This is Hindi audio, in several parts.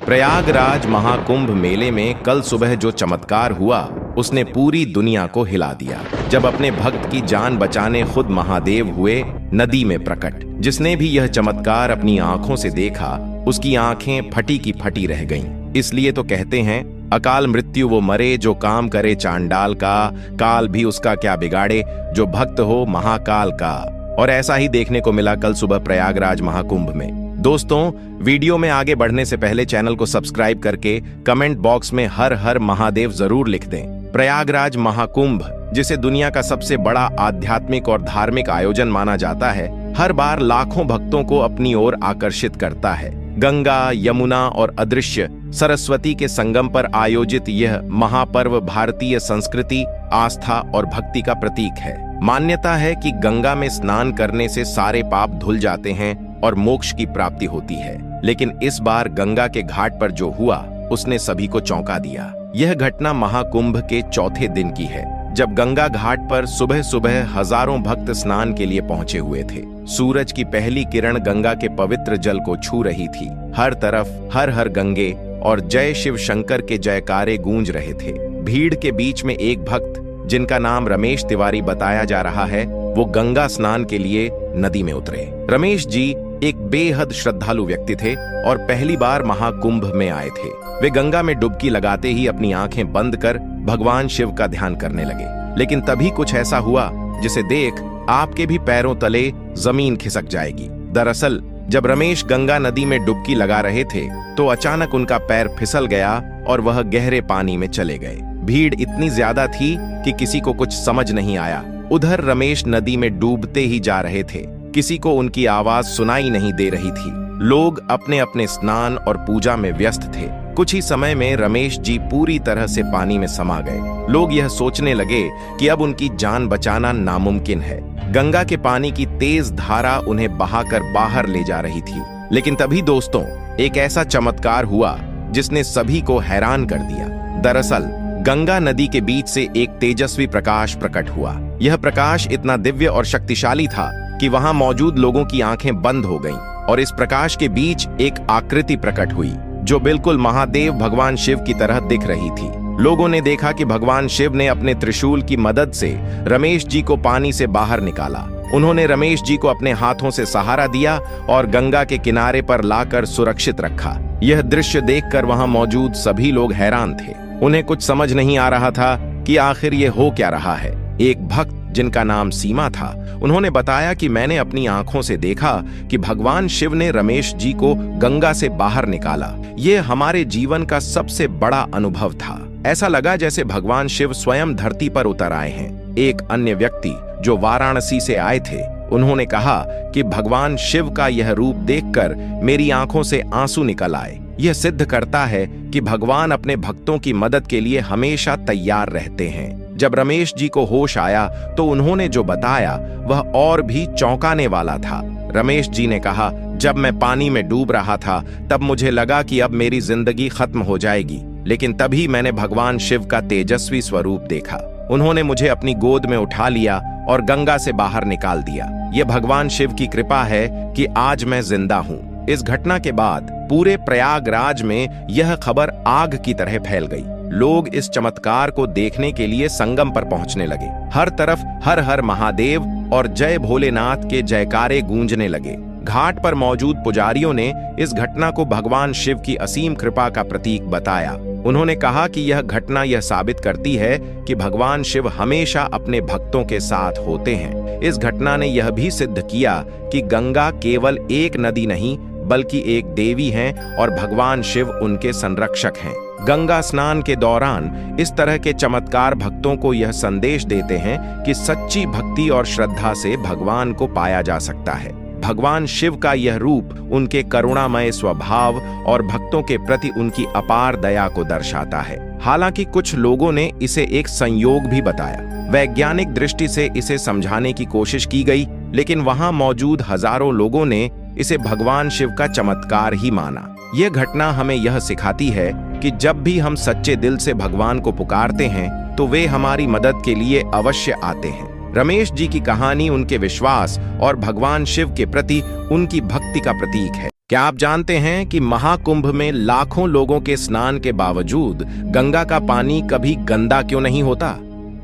प्रयागराज महाकुंभ मेले में कल सुबह जो चमत्कार हुआ उसने पूरी दुनिया को हिला दिया। जब अपने भक्त की जान बचाने खुद महादेव हुए नदी में प्रकट। जिसने भी यह चमत्कार अपनी आंखों से देखा उसकी आंखें फटी की फटी रह गईं। इसलिए तो कहते हैं अकाल मृत्यु वो मरे जो काम करे चांडाल का, काल भी उसका क्या बिगाड़े जो भक्त हो महाकाल का। और ऐसा ही देखने को मिला कल सुबह प्रयागराज महाकुंभ में। दोस्तों, वीडियो में आगे बढ़ने से पहले चैनल को सब्सक्राइब करके कमेंट बॉक्स में हर हर महादेव जरूर लिख दें। प्रयागराज महाकुंभ, जिसे दुनिया का सबसे बड़ा आध्यात्मिक और धार्मिक आयोजन माना जाता है, हर बार लाखों भक्तों को अपनी ओर आकर्षित करता है। गंगा, यमुना और अदृश्य सरस्वती के संगम पर आयोजित यह महापर्व भारतीय संस्कृति, आस्था और भक्ति का प्रतीक है। मान्यता है कि गंगा में स्नान करने से सारे पाप धुल जाते हैं और मोक्ष की प्राप्ति होती है। लेकिन इस बार गंगा के घाट पर जो हुआ उसने सभी को चौंका दिया। यह घटना महाकुंभ के चौथे दिन की है, जब गंगा घाट पर सुबह सुबह हजारों भक्त स्नान के लिए पहुंचे हुए थे। सूरज की पहली किरण गंगा के पवित्र जल को छू रही थी। हर तरफ हर हर गंगे और जय शिव शंकर के जयकारे गूंज रहे थे। भीड़ के बीच में एक भक्त, जिनका नाम रमेश तिवारी बताया जा रहा है, वो गंगा स्नान के लिए नदी में उतरे। रमेश जी एक बेहद श्रद्धालु व्यक्ति थे और पहली बार महाकुंभ में आए थे। वे गंगा में डुबकी लगाते ही अपनी आंखें बंद कर भगवान शिव का ध्यान करने लगे। लेकिन तभी कुछ ऐसा हुआ जिसे देख आपके भी पैरों तले जमीन खिसक जाएगी। दरअसल जब रमेश गंगा नदी में डुबकी लगा रहे थे तो अचानक उनका पैर फिसल गया और वह गहरे पानी में चले गए। भीड़ इतनी ज्यादा थी कि किसी को कुछ समझ नहीं आया। उधर रमेश नदी में डूबते ही जा रहे थे। किसी को उनकी आवाज सुनाई नहीं दे रही थी। लोग अपने अपने स्नान और पूजा में व्यस्त थे। कुछ ही समय में रमेश जी पूरी तरह से पानी में समा गए। लोग यह सोचने लगे कि अब उनकी जान बचाना नामुमकिन है। गंगा के पानी की तेज धारा उन्हें बहाकर बाहर ले जा रही थी। लेकिन तभी दोस्तों, एक ऐसा चमत्कार हुआ जिसने सभी को हैरान कर दिया। दरअसल गंगा नदी के बीच से एक तेजस्वी प्रकाश प्रकट हुआ। यह प्रकाश इतना दिव्य और शक्तिशाली था कि वहां मौजूद लोगों की आंखें बंद हो गईं और इस प्रकाश के बीच एक आकृति प्रकट हुई जो बिल्कुल महादेव भगवान शिव की तरह दिख रही थी। लोगों ने देखा कि भगवान शिव ने अपने त्रिशूल की मदद से रमेश जी को पानी से बाहर निकाला। उन्होंने रमेश जी को अपने हाथों से सहारा दिया और गंगा के किनारे पर लाकर सुरक्षित रखा। यह दृश्य देखकर वहां मौजूद सभी लोग हैरान थे। उन्हें कुछ समझ नहीं आ रहा था कि आखिर ये हो क्या रहा है। एक भक्त, जिनका नाम सीमा था, उन्होंने बताया कि मैंने अपनी आंखों से देखा कि भगवान शिव ने रमेश जी को गंगा से बाहर निकाला। ये हमारे जीवन का सबसे बड़ा अनुभव था। ऐसा लगा जैसे भगवान शिव स्वयं धरती पर उतर आए हैं। एक अन्य व्यक्ति जो वाराणसी से आए थे, उन्होंने कहा कि भगवान शिव का यह रूप देखकर मेरी आंखों से आंसू निकल आए। यह सिद्ध करता है कि भगवान अपने भक्तों की मदद के लिए हमेशा तैयार रहते हैं। जब रमेश जी को होश आया तो उन्होंने जो बताया वह और भी चौंकाने वाला था। रमेश जी ने कहा, जब मैं पानी में डूब रहा था तब मुझे लगा कि अब मेरी जिंदगी खत्म हो जाएगी। लेकिन तभी मैंने भगवान शिव का तेजस्वी स्वरूप देखा। उन्होंने मुझे अपनी गोद में उठा लिया और गंगा से बाहर निकाल दिया। ये भगवान शिव की कृपा है कि आज मैं जिंदा हूँ। इस घटना के बाद पूरे प्रयागराज में यह खबर आग की तरह फैल गई। लोग इस चमत्कार को देखने के लिए संगम पर पहुंचने लगे। हर तरफ हर हर महादेव और जय भोलेनाथ के जयकारे गूंजने लगे। घाट पर मौजूद पुजारियों ने इस घटना को भगवान शिव की असीम कृपा का प्रतीक बताया। उन्होंने कहा कि यह घटना यह साबित करती है कि भगवान शिव हमेशा अपने भक्तों के साथ होते हैं। इस घटना ने यह भी सिद्ध किया कि गंगा केवल एक नदी नहीं बल्कि एक देवी हैं और भगवान शिव उनके संरक्षक हैं। गंगा स्नान के दौरान इस तरह के चमत्कार भक्तों को यह संदेश देते हैं कि सच्ची भक्ति और श्रद्धा से भगवान को पाया जा सकता है। भगवान शिव का यह रूप उनके करुणामय स्वभाव और भक्तों के प्रति उनकी अपार दया को दर्शाता है। हालांकि कुछ लोगों ने इसे एक संयोग भी बताया। वैज्ञानिक दृष्टि से इसे समझाने की कोशिश की गई, लेकिन वहां मौजूद हजारों लोगों ने इसे भगवान शिव का चमत्कार ही माना। यह घटना हमें यह सिखाती है कि जब भी हम सच्चे दिल से भगवान को पुकारते हैं तो वे हमारी मदद के लिए अवश्य आते हैं। रमेश जी की कहानी उनके विश्वास और भगवान शिव के प्रति उनकी भक्ति का प्रतीक है। क्या आप जानते हैं कि महाकुंभ में लाखों लोगों के स्नान के बावजूद गंगा का पानी कभी गंदा क्यों नहीं होता?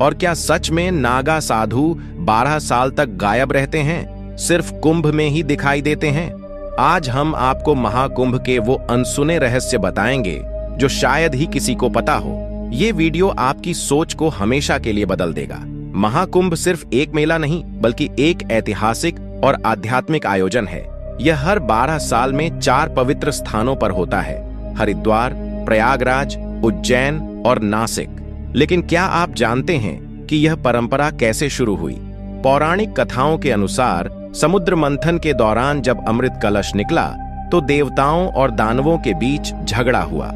और क्या सच में नागा साधु 12 साल तक गायब रहते हैं, सिर्फ कुंभ में ही दिखाई देते हैं? आज हम आपको महाकुंभ के वो अनसुने रहस्य बताएंगे जो शायद ही किसी को पता हो। ये वीडियो आपकी सोच को हमेशा के लिए बदल देगा। महाकुंभ सिर्फ एक मेला नहीं, बल्कि एक ऐतिहासिक और आध्यात्मिक आयोजन है। यह हर 12 साल में 4 पवित्र स्थानों पर होता है: हरिद्वार, प्रयागराज, उज्जैन और नासिक। लेकिन क्या आप जानते हैं कि यह परंपरा कैसे शुरू हुई? पौराणिक कथाओं के अनुसार समुद्र मंथन के दौरान जब अमृत कलश निकला तो देवताओं और दानवों के बीच झगड़ा हुआ।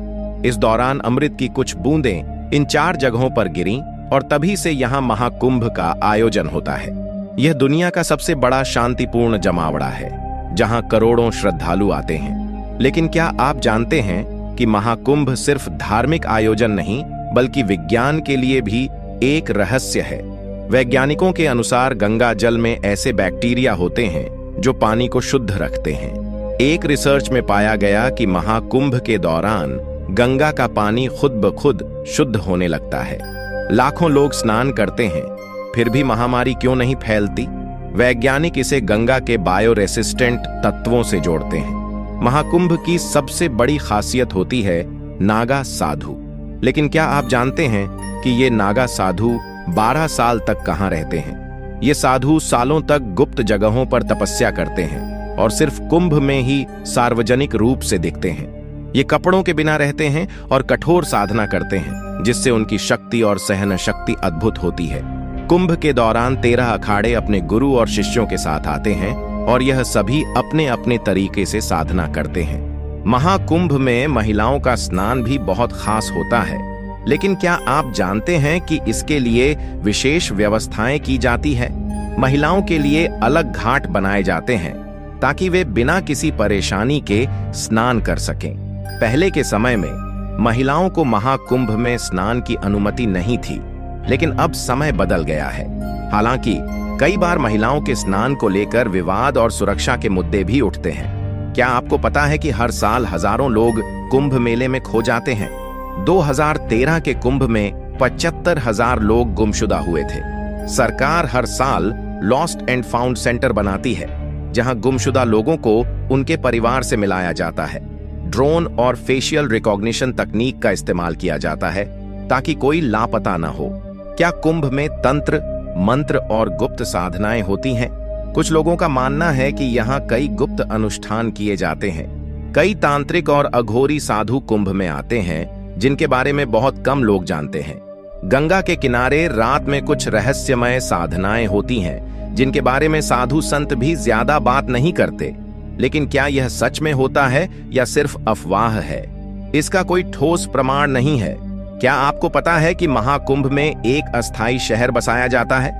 इस दौरान अमृत की कुछ बूंदें इन 4 जगहों पर गिरीं और तभी से यहाँ महाकुंभ का आयोजन होता है। यह दुनिया का सबसे बड़ा शांतिपूर्ण जमावड़ा है, जहां करोड़ों श्रद्धालु आते हैं। लेकिन क्या आप जानते हैं कि महाकुंभ सिर्फ धार्मिक आयोजन नहीं, बल्कि विज्ञान के लिए भी एक रहस्य है। वैज्ञानिकों के अनुसार गंगा जल में ऐसे बैक्टीरिया होते हैं जो पानी को शुद्ध रखते हैं। एक रिसर्च में पाया गया कि महाकुंभ के दौरान गंगा का पानी खुद ब खुद शुद्ध होने लगता है। लाखों लोग स्नान करते हैं, फिर भी महामारी क्यों नहीं फैलती? वैज्ञानिक इसे गंगा के बायोरेसिस्टेंट तत्वों से जोड़ते हैं। महाकुंभ की सबसे बड़ी खासियत होती है नागा साधु। लेकिन क्या आप जानते हैं कि ये नागा साधु 12 साल तक कहां रहते हैं? ये साधु सालों तक गुप्त जगहों पर तपस्या करते हैं और सिर्फ कुंभ में ही सार्वजनिक रूप से दिखते हैं। ये कपड़ों के बिना रहते हैं और कठोर साधना करते हैं, जिससे उनकी शक्ति और सहन शक्ति अद्भुत होती है। कुंभ के दौरान 13 अखाड़े अपने गुरु और शिष्यों के साथ आते हैं और यह सभी अपने अपने तरीके से साधना करते हैं। महाकुंभ में महिलाओं का स्नान भी बहुत खास होता है। लेकिन क्या आप जानते हैं कि इसके लिए विशेष व्यवस्थाएं की जाती है? महिलाओं के लिए अलग घाट बनाए जाते हैं ताकि वे बिना किसी परेशानी के स्नान कर सकें। पहले के समय में महिलाओं को महाकुंभ में स्नान की अनुमति नहीं थी, लेकिन अब समय बदल गया है। हालांकि कई बार महिलाओं के स्नान को लेकर विवाद और सुरक्षा के मुद्दे भी उठते हैं। क्या आपको पता है कि हर साल हजारों लोग कुंभ मेले में खो जाते हैं? 2013 के कुंभ में 75,000 लोग गुमशुदा हुए थे। सरकार हर साल लॉस्ट एंड फाउंड सेंटर बनाती है, जहां गुमशुदा लोगों को उनके परिवार से मिलाया जाता है। ड्रोन और फेशियल रिकॉग्निशन तकनीक का इस्तेमाल किया जाता है ताकि कोई लापता न हो। क्या कुंभ में तंत्र, मंत्र और गुप्त साधनाएं होती हैं? कुछ लोगों का मानना है कि यहाँ कई गुप्त अनुष्ठान किए जाते हैं। कई तांत्रिक और अघोरी साधु कुंभ में आते हैं, जिनके बारे में बहुत कम लोग जानते हैं। गंगा के किनारे रात में कुछ रहस्यमय साधनाएं होती हैं, जिनके बारे में साधु संत भी ज्यादा बात नहीं करते। लेकिन क्या यह सच में होता है या सिर्फ अफवाह है? इसका कोई ठोस प्रमाण नहीं है। क्या आपको पता है कि महाकुंभ में एक अस्थायी शहर बसाया जाता है?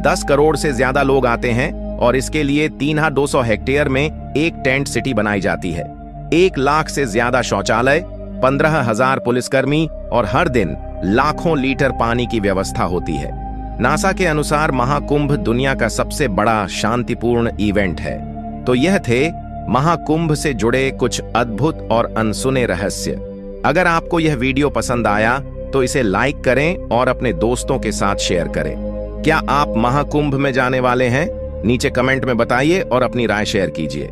10 करोड़ से ज्यादा लोग आते हैं और इसके लिए 3200 हेक्टेयर में एक टेंट सिटी बनाई जाती है। 1 लाख से ज्यादा शौचालय, 15,000 पुलिसकर्मी और हर दिन लाखों लीटर पानी की व्यवस्था होती है। नासा के अनुसार महाकुंभ दुनिया का सबसे बड़ा शांतिपूर्ण इवेंट है। तो यह थे महाकुंभ से जुड़े कुछ अद्भुत और अनसुने रहस्य। अगर आपको यह वीडियो पसंद आया तो इसे लाइक करें और अपने दोस्तों के साथ शेयर करें। क्या आप महाकुंभ में जाने वाले हैं? नीचे कमेंट में बताइए और अपनी राय शेयर कीजिए।